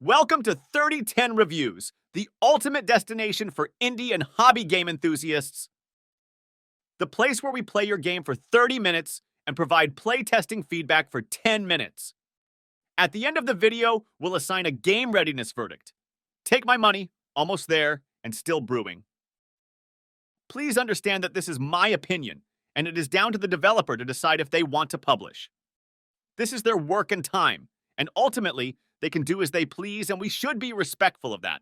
Welcome to 3010 Reviews, the ultimate destination for indie and hobby game enthusiasts. The place where we play your game for 30 minutes and provide playtesting feedback for 10 minutes. At the end of the video, we'll assign a game readiness verdict. Take my money, almost there, and still brewing. Please understand that this is my opinion, and it is down to the developer to decide if they want to publish. This is their work and time, and ultimately, they can do as they please, and we should be respectful of that.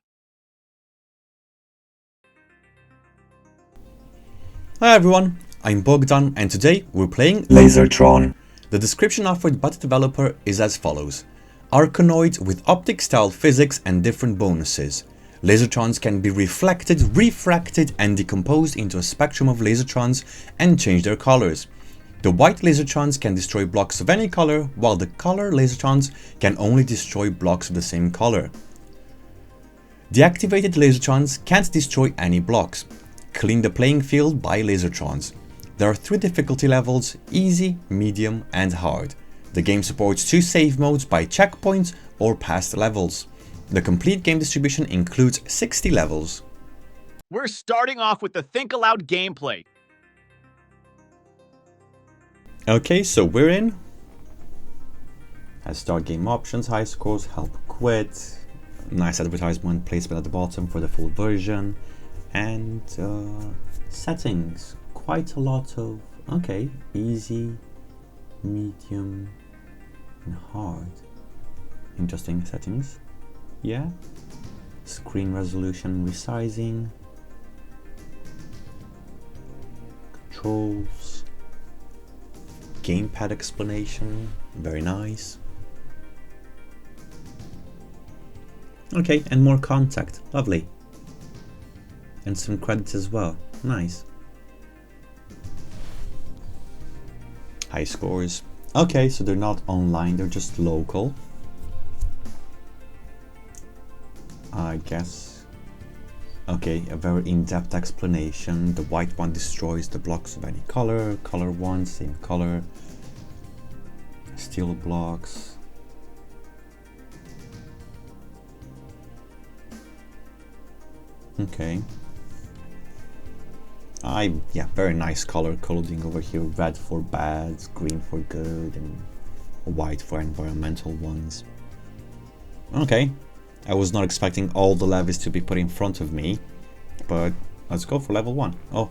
Hi everyone, I'm Bogdan, and today we're playing Lasertron. The description offered by the developer is as follows. Arkanoid with optic style physics and different bonuses. Lasertrons can be reflected, refracted and decomposed into a spectrum of lasertrons and change their colors. The white lasertrons can destroy blocks of any color, while the color lasertrons can only destroy blocks of the same color. Deactivated lasertrons can't destroy any blocks. Clean the playing field by lasertrons. There are 3 difficulty levels: easy, medium and hard. The game supports 2 save modes by checkpoints or past levels. The complete game distribution includes 60 levels. We're starting off with the Think Aloud gameplay. Okay, so we're in. Has start game options, high scores, help quit. Nice advertisement placement at the bottom for the full version. And settings. Quite a lot of, okay, easy, medium, and hard. Interesting settings. Yeah. Screen resolution resizing. Controls. Gamepad explanation, very nice. Okay, and more contact, lovely. And some credits as well, nice. High scores. Okay, so they're not online, they're just local. I guess. Okay, a very in-depth explanation. The white one destroys the blocks of any color, color one, same color. Steel blocks. Okay. Yeah, very nice color coding over here. Red for bad, green for good, and white for environmental ones. Okay. I was not expecting all the levels to be put in front of me, but let's go for level 1. Oh,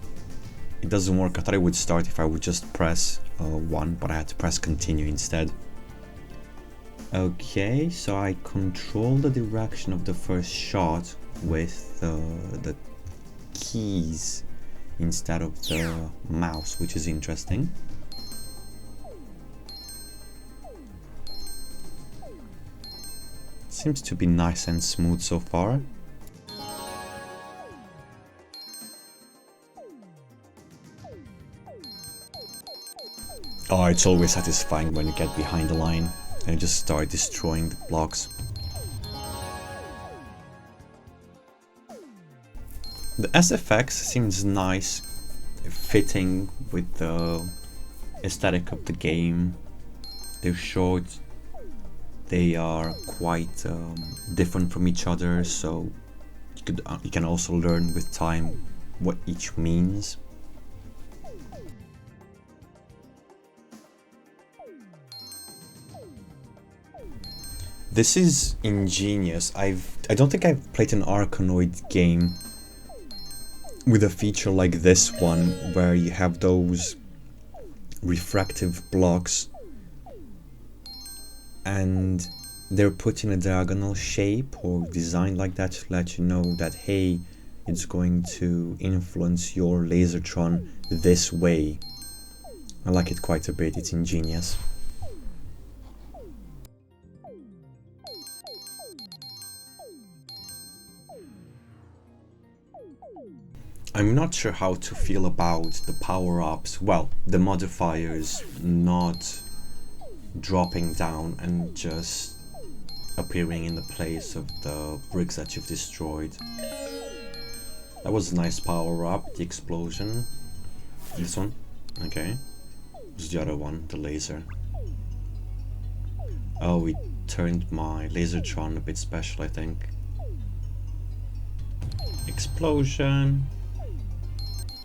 it doesn't work. I thought it would start if I would just press 1, but I had to press continue instead. Okay, so I control the direction of the first shot with the keys instead of the mouse, which is interesting. Seems to be nice and smooth so far. Oh, it's always satisfying when you get behind the line and you just start destroying the blocks. The SFX seems nice, fitting with the aesthetic of the game. They're short. They are quite different from each other, so you can also learn with time what each means. This is ingenious. I don't think I've played an Arkanoid game with a feature like this one, where you have those refractive blocks and they're put in a diagonal shape or designed like that to let you know that, hey, it's going to influence your Lasertron this way. I like it quite a bit, it's ingenious. I'm not sure how to feel about the power-ups, well, the modifiers not dropping down and just appearing in the place of the bricks that you've destroyed. That was a nice power-up, the explosion. This one? Okay. What's the other one? The laser. Oh, it turned my Lasertron a bit special, I think. Explosion.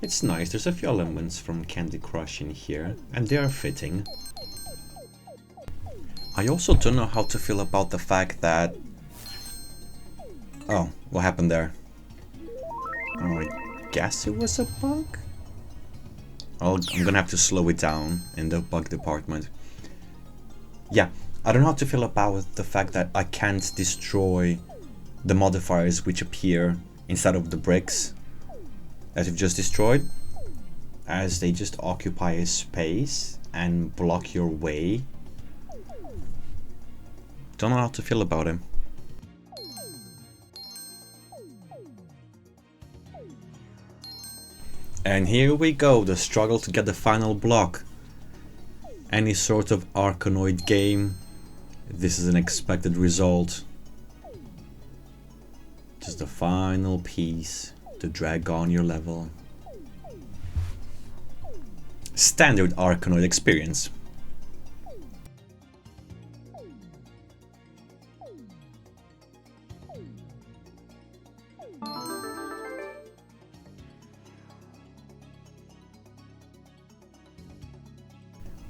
It's nice, there's a few elements from Candy Crush in here, and they are fitting. I also don't know how to feel about the fact that... Oh, what happened there? Oh, I guess it was a bug? I'm gonna have to slow it down in the bug department. Yeah, I don't know how to feel about the fact that I can't destroy the modifiers which appear inside of the bricks that you've just destroyed, as they just occupy a space and block your way. Don't know how to feel about him. And here we go, the struggle to get the final block. Any sort of Arkanoid game, this is an expected result. Just the final piece to drag on your level. Standard Arkanoid experience.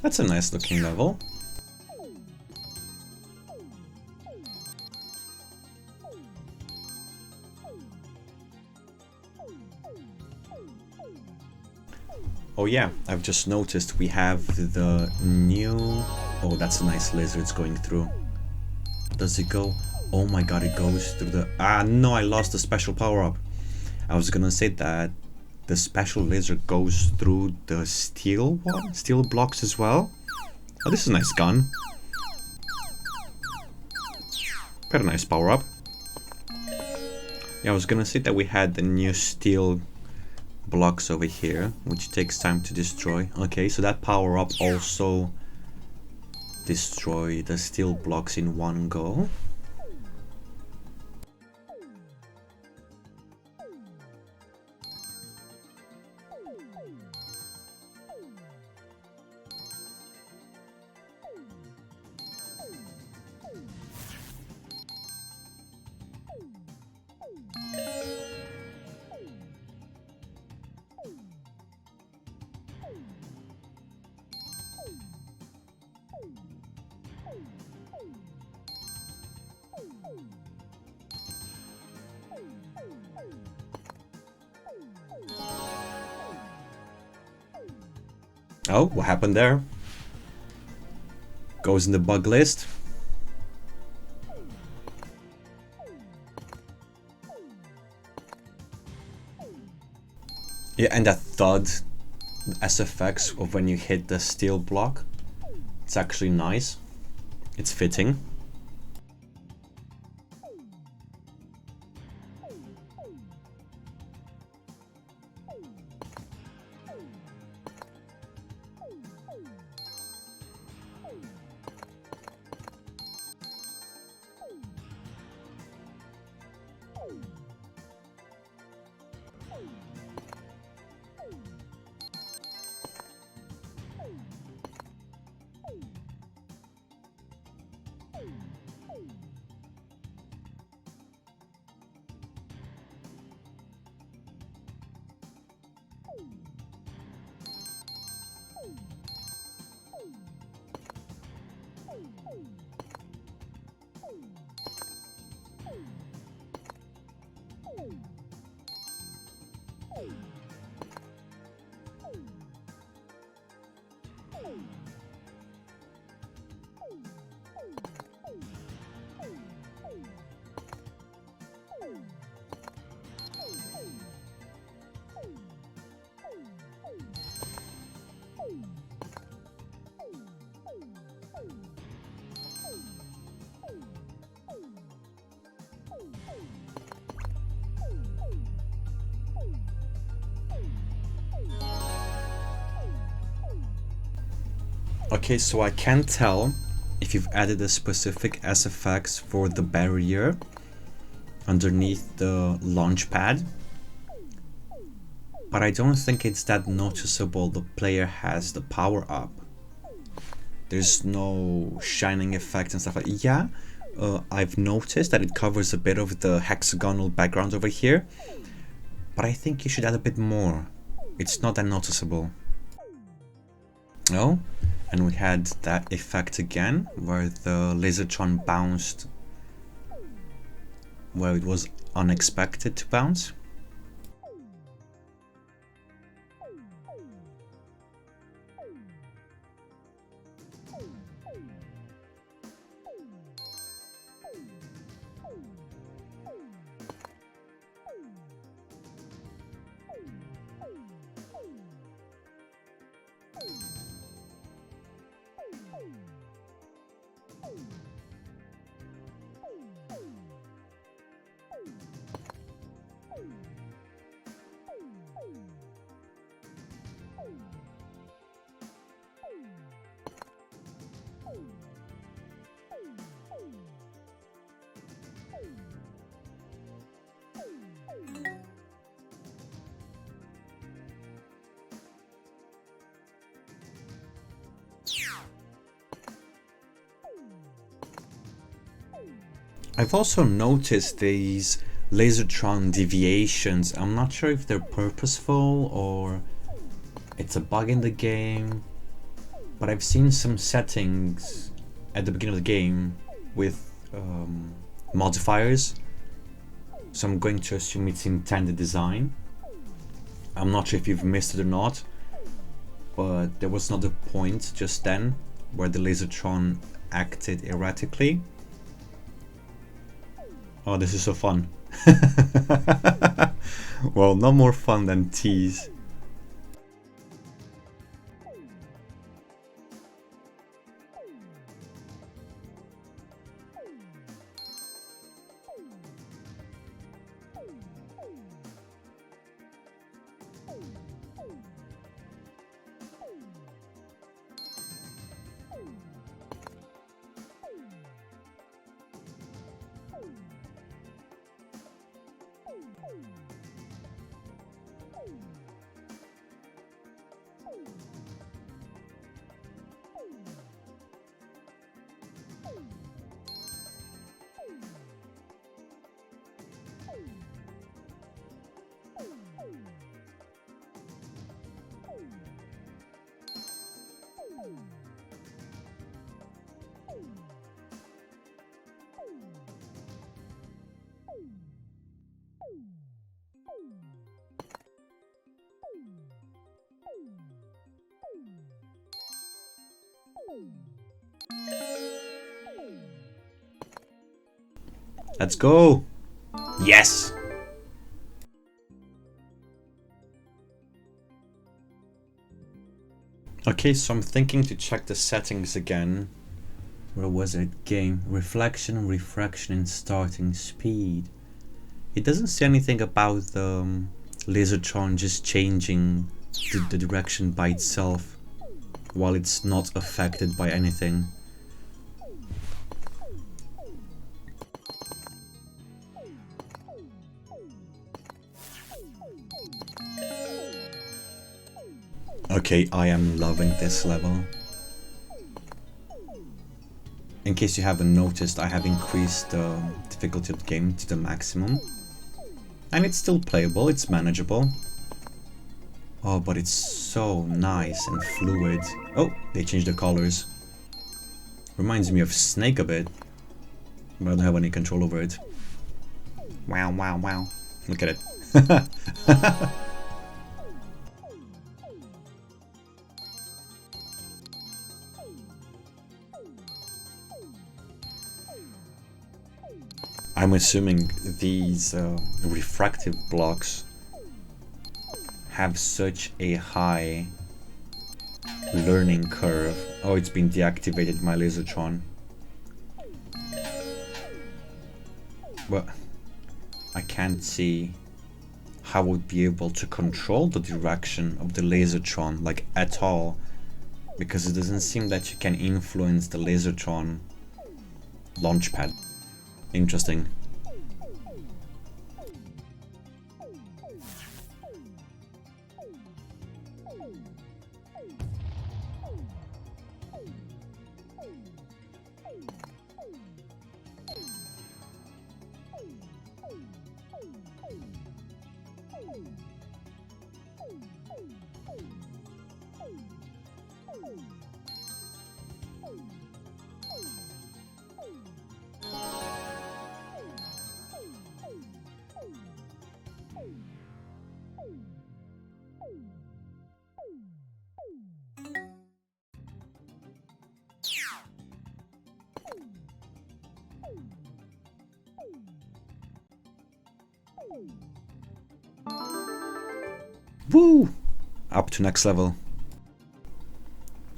That's a nice looking level. Oh yeah, I've just noticed we have the new... Oh, that's a nice lizard it's going through. Does it go? Oh my god, it goes through the... Ah no, I lost the special power-up. I was gonna say that the special lizard goes through the steel one, steel blocks as well. Oh, this is a nice gun. Quite a nice power-up. Yeah, I was gonna say that we had the new steel blocks over here, which takes time to destroy. Okay, so that power-up also destroy the steel blocks in one go. Oh, what happened there? Goes in the bug list. Yeah, and that thud SFX of when you hit the steel block, it's actually nice. It's fitting. Okay, so I can't tell if you've added a specific SFX for the barrier underneath the launch pad, but I don't think it's that noticeable the player has the power up. There's no shining effects and stuff like that. Yeah, I've noticed that it covers a bit of the hexagonal background over here, but I think you should add a bit more. It's not that noticeable. Oh, and we had that effect again, where the Lasertron bounced where it was unexpected to bounce. I've also noticed these Lasertron deviations. I'm not sure if they're purposeful or it's a bug in the game, but I've seen some settings at the beginning of the game with modifiers, so I'm going to assume it's intended design. I'm not sure if you've missed it or not, but there was another point just then where the Lasertron acted erratically. Oh, this is so fun. Well, no more fun than tease. Let's go! Yes! Okay, so I'm thinking to check the settings again. Where was it? Game. Reflection, refraction, and starting speed. It doesn't say anything about the Lasertron just changing the direction by itself while it's not affected by anything. Okay, I am loving this level. In case you haven't noticed, I have increased the difficulty of the game to the maximum. And it's still playable, it's manageable. Oh, but it's so nice and fluid. Oh, they changed the colors. Reminds me of Snake a bit, but I don't have any control over it. Wow, wow, wow. Look at it. I'm assuming these refractive blocks have such a high learning curve. Oh, it's been deactivated, my Lasertron. But I can't see how I would be able to control the direction of the Lasertron, like at all, because it doesn't seem that you can influence the Lasertron launchpad. Interesting. Woo! Up to next level.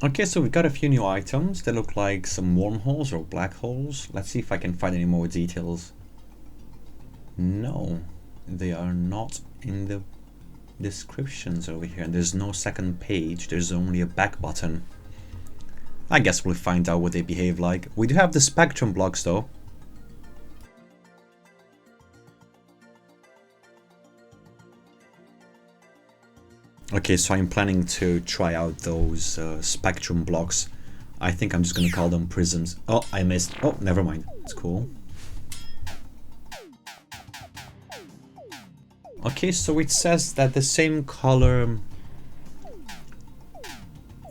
Okay, so we got a few new items. They look like some wormholes or black holes. Let's see if I can find any more details. No, they are not in the descriptions over here. There's no second page. There's only a back button. I guess we'll find out what they behave like. We do have the spectrum blocks though. Okay, so I'm planning to try out those spectrum blocks. I think I'm just gonna call them prisms. Oh, I missed. Oh, never mind. It's cool. Okay, so it says that the same color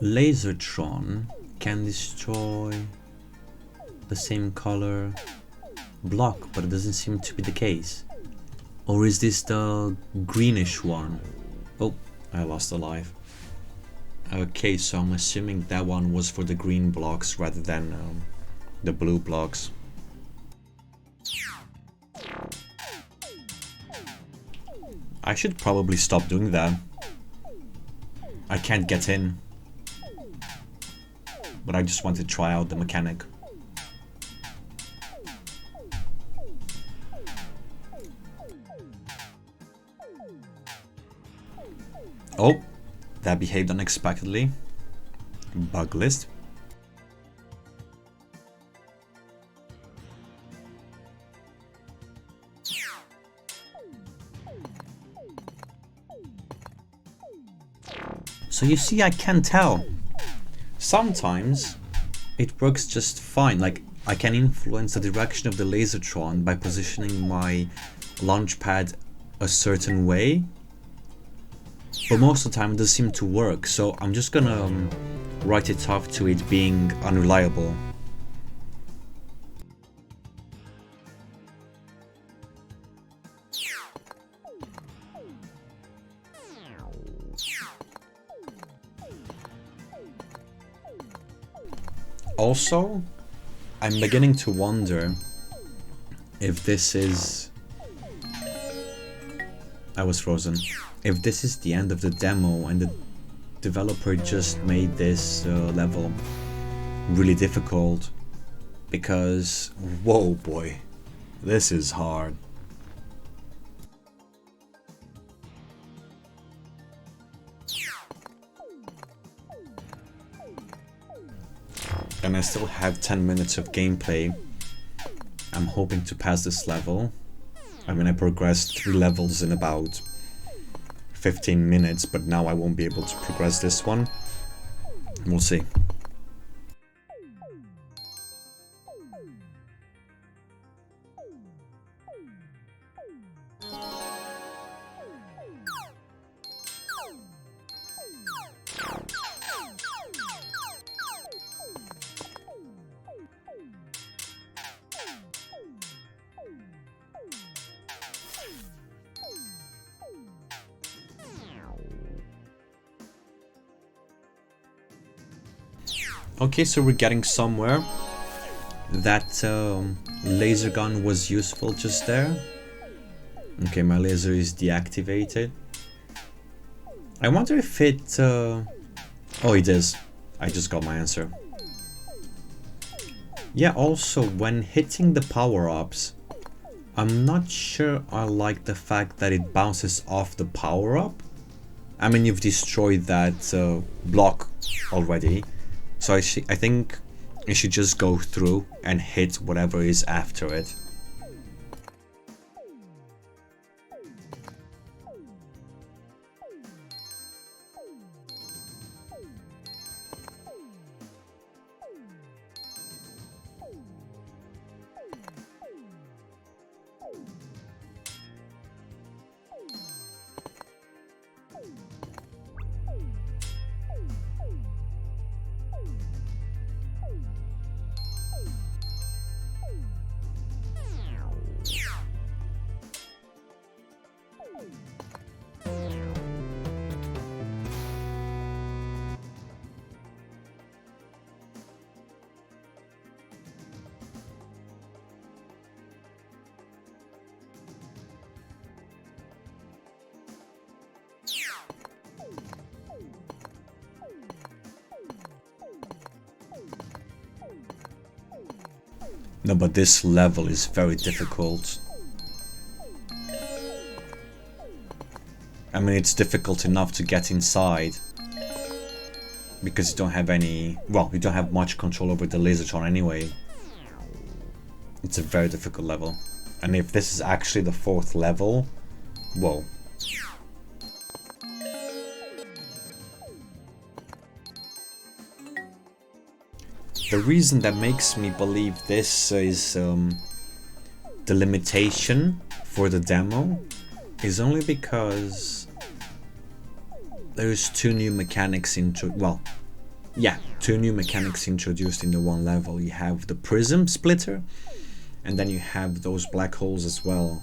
Lasertron can destroy the same color block, but it doesn't seem to be the case. Or is this the greenish one? Oh, I lost a life. Okay, so I'm assuming that one was for the green blocks rather than the blue blocks. I should probably stop doing that. I can't get in. But I just want to try out the mechanic. Oh, that behaved unexpectedly. Bug list. So you see, I can tell. Sometimes it works just fine. Like, I can influence the direction of the Lasertron by positioning my launch pad a certain way. But most of the time it doesn't seem to work, so I'm just gonna write it off to it being unreliable. Also, I'm beginning to wonder if this is... I was frozen. If this is the end of the demo and the developer just made this level really difficult, because, whoa boy, this is hard. And I still have 10 minutes of gameplay. I'm hoping to pass this level. I mean, I progressed 3 levels in about 15 minutes, but now I won't be able to progress this one. We'll see. Okay, so we're getting somewhere. That laser gun was useful just there. Okay, my laser is deactivated. I wonder if it... Oh, it is. I just got my answer. Yeah, also, when hitting the power-ups, I'm not sure I like the fact that it bounces off the power-up. I mean, you've destroyed that block already. So I think it should just go through and hit whatever is after it. No, but this level is very difficult. I mean, it's difficult enough to get inside because you don't have any, well, you don't have much control over the Lasertron anyway. It's a very difficult level. And if this is actually the 4th level, whoa. The reason that makes me believe this is the limitation for the demo is only because there's 2 new mechanics two new mechanics introduced in the one level. You have the prism splitter, and then you have those black holes as well.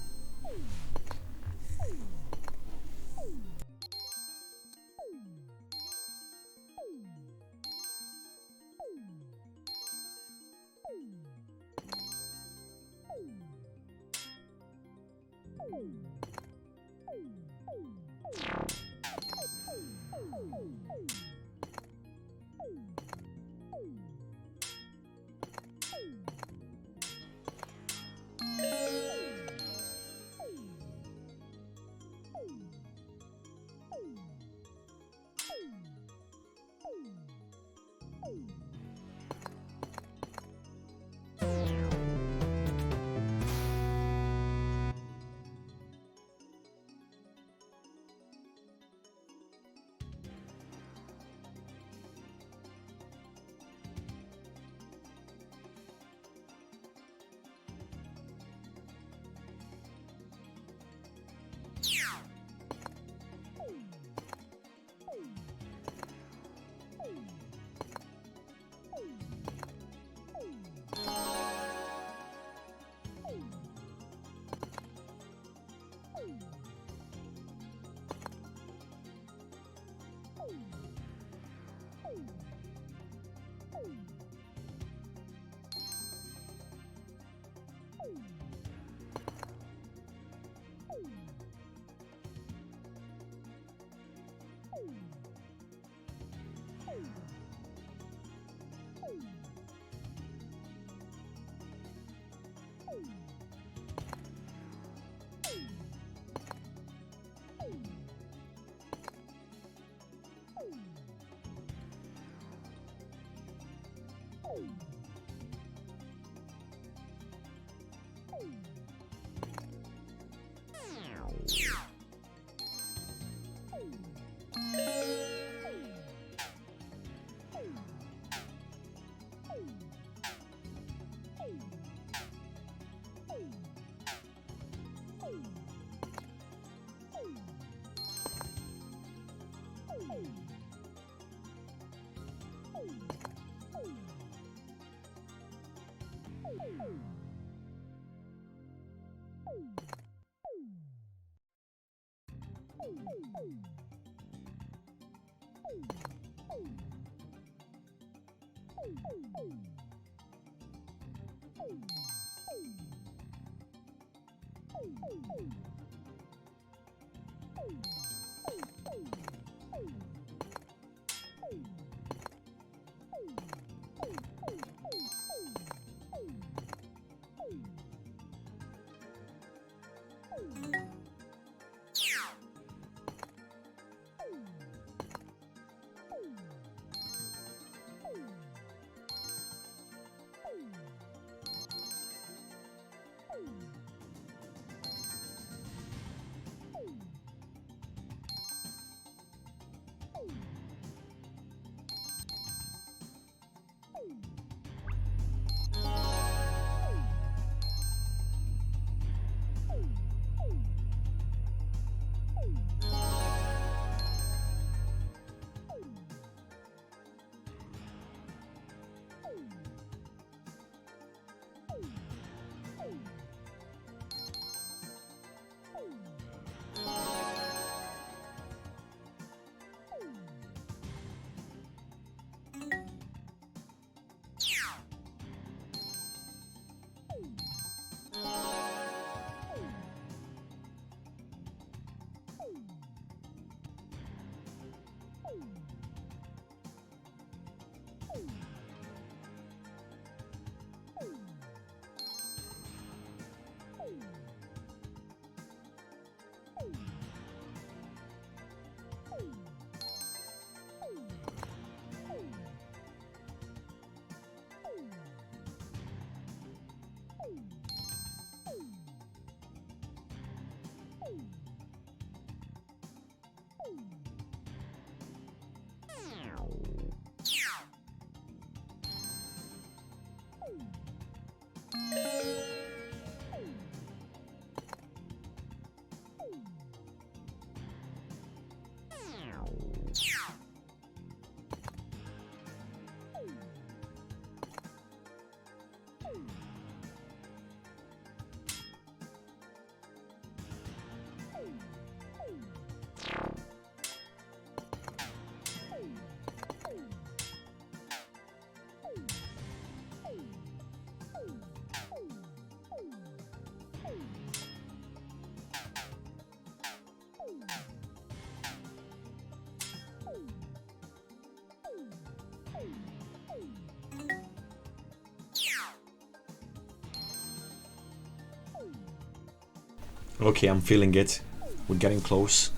Okay, I'm feeling it. We're getting close.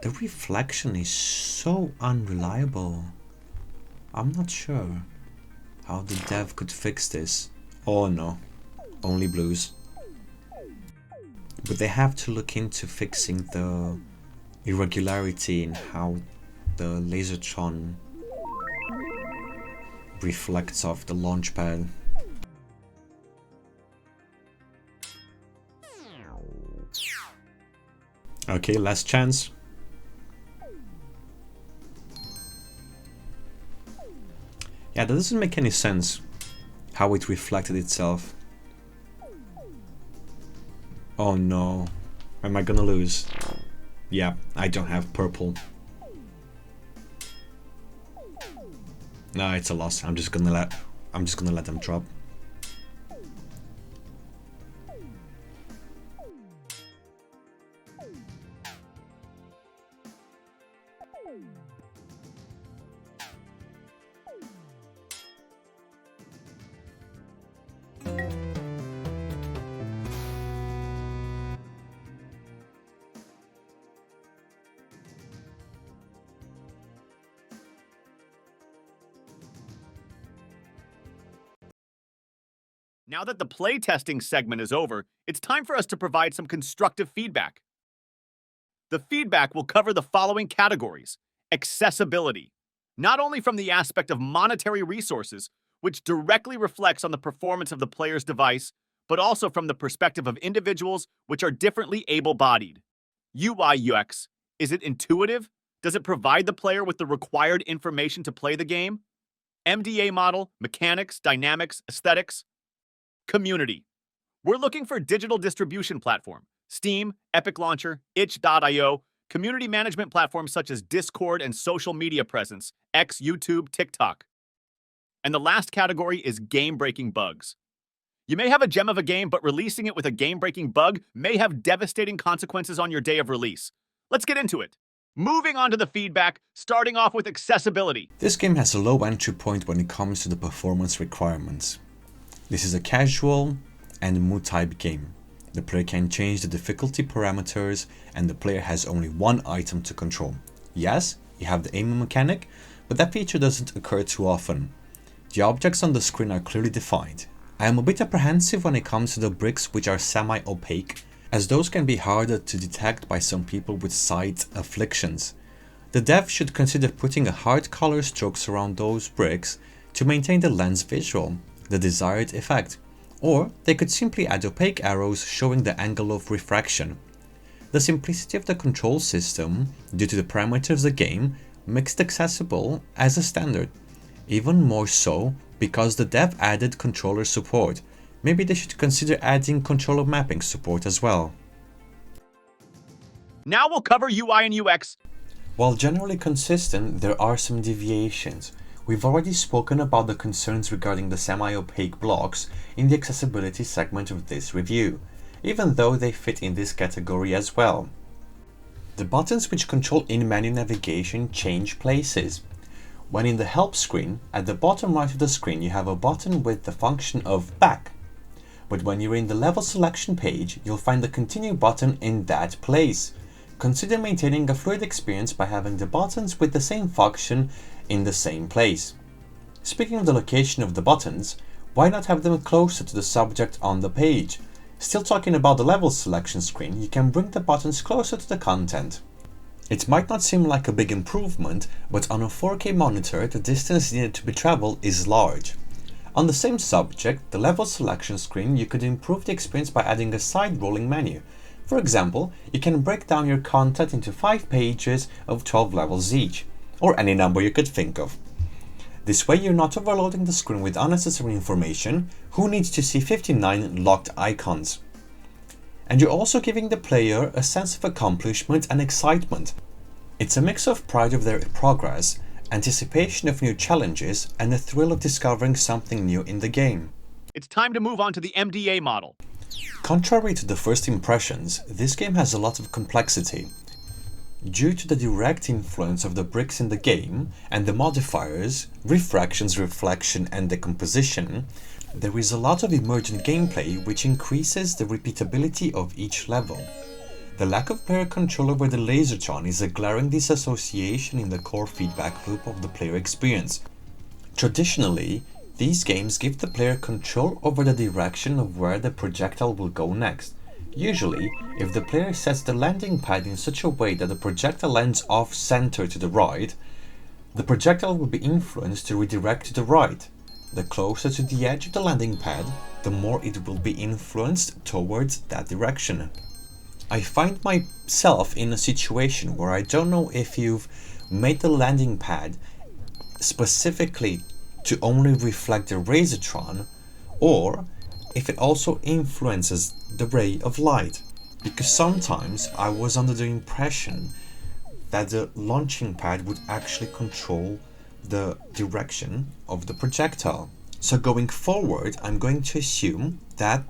The reflection is so unreliable. I'm not sure how the dev could fix this. Oh no, only blues. But they have to look into fixing the irregularity in how the Lasertron reflects off the launch pad. Okay, last chance. Yeah, that doesn't make any sense, how it reflected itself. Oh no, am I gonna lose? Yeah, I don't have purple. No, it's a loss. I'm just gonna let them drop. Now that the playtesting segment is over, it's time for us to provide some constructive feedback. The feedback will cover the following categories. Accessibility, not only from the aspect of monetary resources, which directly reflects on the performance of the player's device, but also from the perspective of individuals which are differently able-bodied. UI UX, is it intuitive? Does it provide the player with the required information to play the game? MDA model, mechanics, dynamics, aesthetics. Community. We're looking for digital distribution platform, Steam, Epic Launcher, itch.io, community management platforms such as Discord and social media presence, X, YouTube, TikTok. And the last category is game-breaking bugs. You may have a gem of a game, but releasing it with a game-breaking bug may have devastating consequences on your day of release. Let's get into it. Moving on to the feedback, starting off with accessibility. This game has a low entry point when it comes to the performance requirements. This is a casual and mood type game. The player can change the difficulty parameters and the player has only one item to control. Yes, you have the aiming mechanic, but that feature doesn't occur too often. The objects on the screen are clearly defined. I am a bit apprehensive when it comes to the bricks which are semi-opaque, as those can be harder to detect by some people with sight afflictions. The dev should consider putting a hard color strokes around those bricks to maintain the lens visual, the desired effect, or they could simply add opaque arrows showing the angle of refraction. The simplicity of the control system, due to the parameters of the game, makes it accessible as a standard. Even more so because the dev added controller support. Maybe they should consider adding controller mapping support as well. Now we'll cover UI and UX. While generally consistent, there are some deviations. We've already spoken about the concerns regarding the semi-opaque blocks in the accessibility segment of this review, even though they fit in this category as well. The buttons which control in-menu navigation change places. When in the help screen, at the bottom right of the screen you have a button with the function of back. But when you're in the level selection page, you'll find the continue button in that place. Consider maintaining a fluid experience by having the buttons with the same function in the same place. Speaking of the location of the buttons, why not have them closer to the subject on the page? Still talking about the level selection screen, you can bring the buttons closer to the content. It might not seem like a big improvement, but on a 4K monitor, the distance needed to be traveled is large. On the same subject, the level selection screen, you could improve the experience by adding a side-rolling menu. For example, you can break down your content into 5 pages of 12 levels each, or any number you could think of. This way you're not overloading the screen with unnecessary information. Who needs to see 59 locked icons? And you're also giving the player a sense of accomplishment and excitement. It's a mix of pride of their progress, anticipation of new challenges, and the thrill of discovering something new in the game. It's time to move on to the MDA model. Contrary to the first impressions, this game has a lot of complexity. Due to the direct influence of the bricks in the game and the modifiers, refractions, reflection, and decomposition, there is a lot of emergent gameplay which increases the repeatability of each level. The lack of player control over the Lasertron is a glaring disassociation in the core feedback loop of the player experience. Traditionally, these games give the player control over the direction of where the projectile will go next. Usually, if the player sets the landing pad in such a way that the projectile lands off-center to the right, the projectile will be influenced to redirect to the right. The closer to the edge of the landing pad, the more it will be influenced towards that direction. I find myself in a situation where I don't know if you've made the landing pad specifically to only reflect the Lasertron, or if it also influences the ray of light, because sometimes I was under the impression that the launching pad would actually control the direction of the projectile. So going forward, I'm going to assume that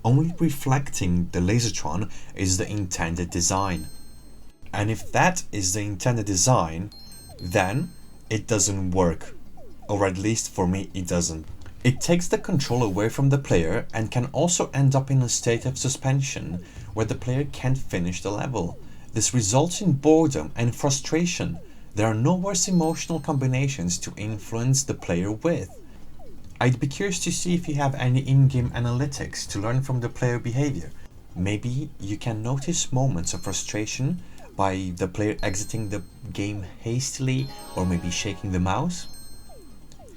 only reflecting the Lasertron is the intended design. And if that is the intended design, then it doesn't work, or at least for me it doesn't. It takes the control away from the player and can also end up in a state of suspension where the player can't finish the level. This results in boredom and frustration. There are no worse emotional combinations to influence the player with. I'd be curious to see if you have any in-game analytics to learn from the player behavior. Maybe you can notice moments of frustration by the player exiting the game hastily or maybe shaking the mouse.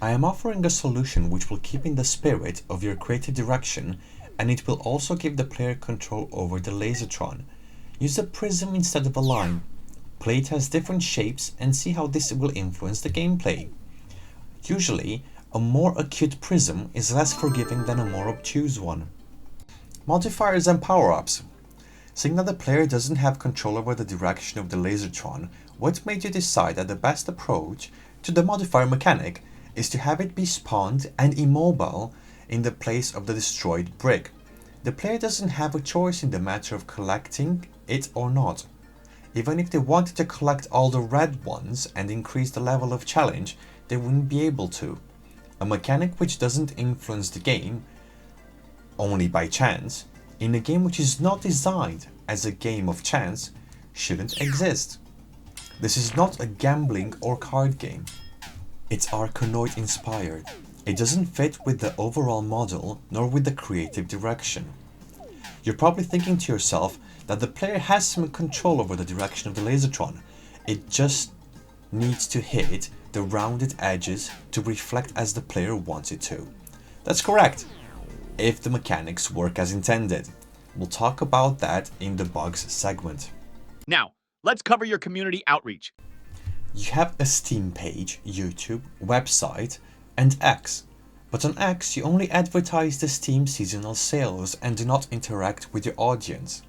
I am offering a solution which will keep in the spirit of your creative direction, and it will also give the player control over the Lasertron. Use a prism instead of a line. Play it as different shapes and see how this will influence the gameplay. Usually, a more acute prism is less forgiving than a more obtuse one. Modifiers and power-ups. Seeing that the player doesn't have control over the direction of the Lasertron, what made you decide that the best approach to the modifier mechanic is to have it be spawned and immobile in the place of the destroyed brick? The player doesn't have a choice in the matter of collecting it or not. Even if they wanted to collect all the red ones and increase the level of challenge, they wouldn't be able to. A mechanic which doesn't influence the game, only by chance, in a game which is not designed as a game of chance, shouldn't exist. This is not a gambling or card game. It's Arkanoid inspired. It doesn't fit with the overall model nor with the creative direction. You're probably thinking to yourself that the player has some control over the direction of the Lasertron. It just needs to hit the rounded edges to reflect as the player wants it to. That's correct, if the mechanics work as intended. We'll talk about that in the bugs segment. Now, let's cover your community outreach. You have a Steam page, YouTube, website, and X. But on X, you only advertise the Steam seasonal sales and do not interact with your audience.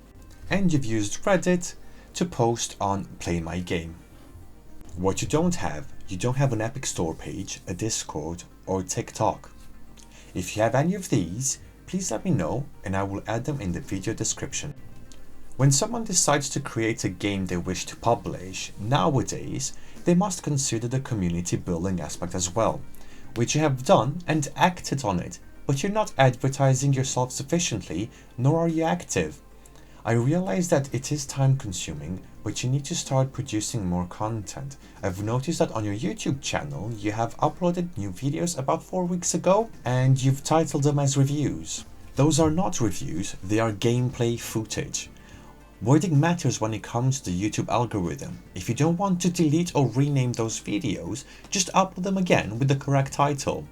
And you've used Reddit to post on Play My Game. What you don't have an Epic Store page, a Discord, or TikTok. If you have any of these, please let me know and I will add them in the video description. When someone decides to create a game they wish to publish, nowadays, they must consider the community building aspect as well, which you have done and acted on it, but you're not advertising yourself sufficiently, nor are you active. I realized that it is time consuming, but you need to start producing more content. I've noticed that on your YouTube channel, you have uploaded new videos about 4 weeks ago, and you've titled them as reviews. Those are not reviews, they are gameplay footage. Wording matters when it comes to the YouTube algorithm. If you don't want to delete or rename those videos, just upload them again with the correct title.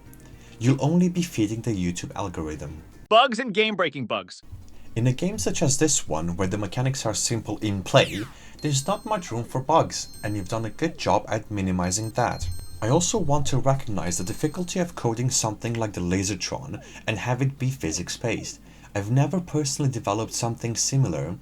You'll only be feeding the YouTube algorithm. Bugs and game-breaking bugs. In a game such as this one, where the mechanics are simple in play, there's not much room for bugs, and you've done a good job at minimizing that. I also want to recognize the difficulty of coding something like the Lasertron and have it be physics-based. I've never personally developed something similar,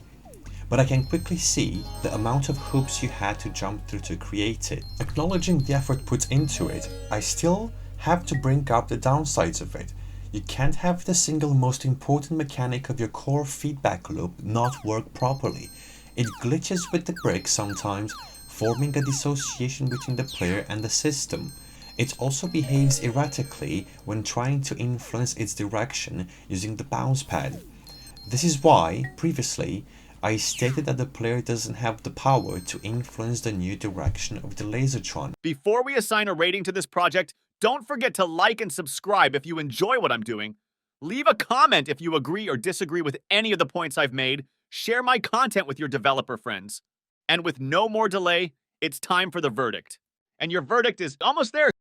but I can quickly see the amount of hoops you had to jump through to create it. Acknowledging the effort put into it, I still have to bring up the downsides of it. You can't have the single most important mechanic of your core feedback loop not work properly. It glitches with the brick sometimes, forming a dissociation between the player and the system. It also behaves erratically when trying to influence its direction using the bounce pad. This is why, previously, I stated that the player doesn't have the power to influence the new direction of the Lasertron. Before we assign a rating to this project, don't forget to like and subscribe if you enjoy what I'm doing. Leave a comment if you agree or disagree with any of the points I've made. Share my content with your developer friends. And with no more delay, it's time for the verdict. And your verdict is almost there.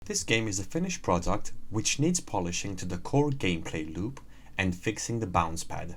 This game is a finished product which needs polishing to the core gameplay loop and fixing the bounce pad.